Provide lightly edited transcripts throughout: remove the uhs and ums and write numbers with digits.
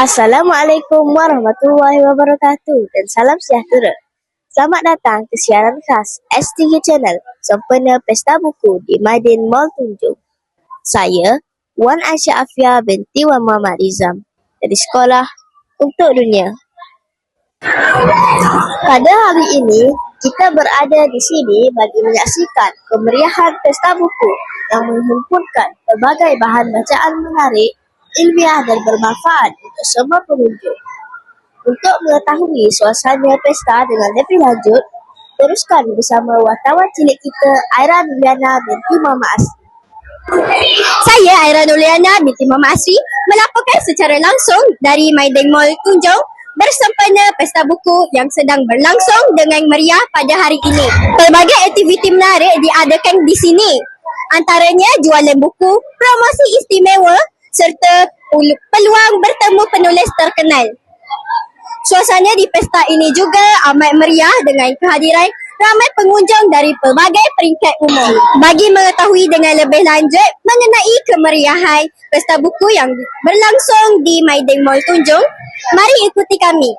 Assalamualaikum warahmatullahi wabarakatuh dan salam sejahtera. Selamat datang ke siaran khas S3 Channel sempena Pesta Buku di Madin Mall Tunjung. Saya, Wan Aisyah Afia binti Wan Muhammad Rizam dari Sekolah Untuk Dunia. Pada hari ini, kita berada di sini bagi menyaksikan kemeriahan Pesta Buku yang menghimpunkan berbagai bahan bacaan menarik, ilmiah dan bermanfaat untuk semua pengunjung. Untuk mengetahui suasana pesta dengan lebih lanjut, teruskan bersama wartawan cilik kita Aira Nuliana binti Muhammad Asri. Saya Aira Nuliana binti Muhammad Asri melaporkan secara langsung dari Madin Mall Tunjung bersempena Pesta Buku yang sedang berlangsung dengan meriah pada hari ini. Pelbagai aktiviti menarik diadakan di sini. Antaranya jualan buku, promosi istimewa serta peluang bertemu penulis terkenal. Suasana di pesta ini juga amat meriah dengan kehadiran ramai pengunjung dari pelbagai peringkat umur. Bagi mengetahui dengan lebih lanjut mengenai kemeriahan Pesta Buku yang berlangsung di Madin Mall Tunjung, mari ikuti kami.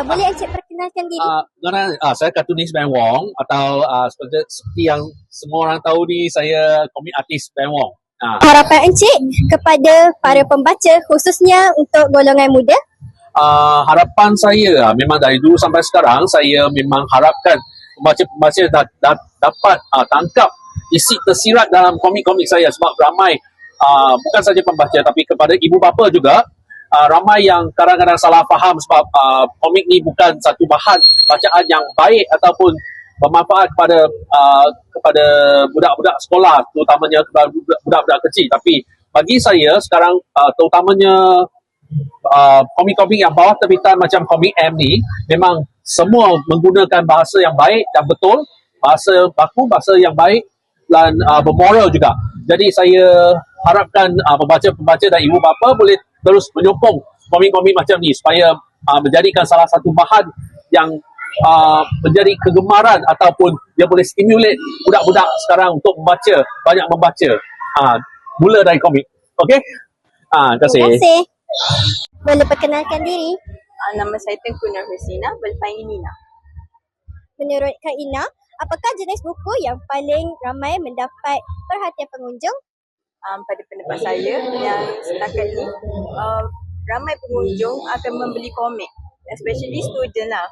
Boleh Encik perkenalkan diri? Saya kartunis Ben Wong atau seperti yang semua orang tahu ni, saya komik artis Ben Wong. Harapan Encik kepada para pembaca khususnya untuk golongan muda? Harapan saya memang dari dulu sampai sekarang, saya memang harapkan pembaca-pembaca dapat tangkap isi tersirat dalam komik-komik saya, sebab ramai bukan saja pembaca tapi kepada ibu bapa juga ramai yang kadang-kadang salah faham sebab komik ni bukan satu bahan bacaan yang baik ataupun bermanfaat kepada budak-budak sekolah, terutamanya kepada budak-budak kecil. Tapi bagi saya sekarang, terutamanya komik-komik yang bawah terbitan macam komik M ni, memang semua menggunakan bahasa yang baik dan betul, bahasa baku, bahasa yang baik dan bermoral juga. Jadi saya harapkan pembaca-pembaca dan ibu bapa boleh terus menyokong komik-komik macam ni supaya menjadikan salah satu bahan yang menjadi kegemaran ataupun dia boleh stimulate budak-budak sekarang untuk membaca, banyak membaca. Mula dari komik. Okey? Terima kasih. Terima kasih. Boleh perkenalkan diri? Nama saya Tengku Nur Husina, berpanggil Nina. Menurut Kak Ina, apakah jenis buku yang paling ramai mendapat perhatian pengunjung? Pada pendapat saya, yang setakat ni ramai pengunjung akan membeli komik, especially student lah.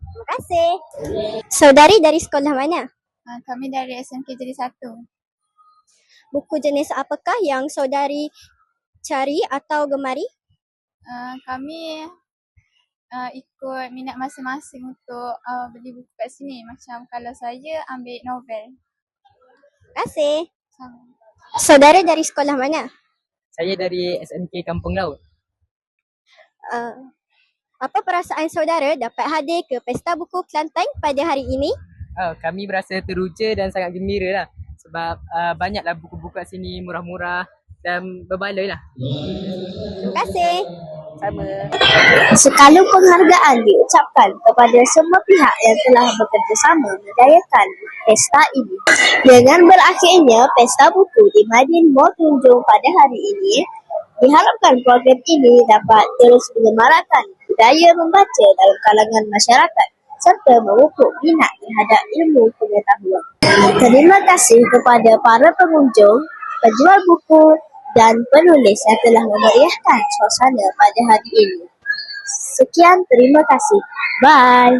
Terima kasih. Saudari dari sekolah mana? Kami dari SMK Jadi 1. Buku jenis apakah yang saudari cari atau gemari? Kami ikut minat masing-masing untuk beli buku kat sini. Macam kalau saya ambil novel. Terima kasih. Saudara dari sekolah mana? Saya dari SMK Kampung Laut. Apa perasaan saudara dapat hadir ke Pesta Buku Kelantan pada hari ini? Kami berasa teruja dan sangat gembira lah. Sebab banyaklah buku-buku kat sini murah-murah dan berbaloi lah. Terima kasih. Sama. Sekalung penghargaan diucapkan kepada semua pihak yang telah bekerjasama mendayakan pesta ini. Dengan berakhirnya Pesta Buku di Madin Mall Tunjung pada hari ini, diharapkan program ini dapat terus menyemarakkan budaya membaca dalam kalangan masyarakat serta memupuk minat terhadap ilmu pengetahuan. Terima kasih kepada para pengunjung, penjual buku dan penulis yang telah memeriahkan suasana pada hari ini. Sekian, terima kasih. Bye.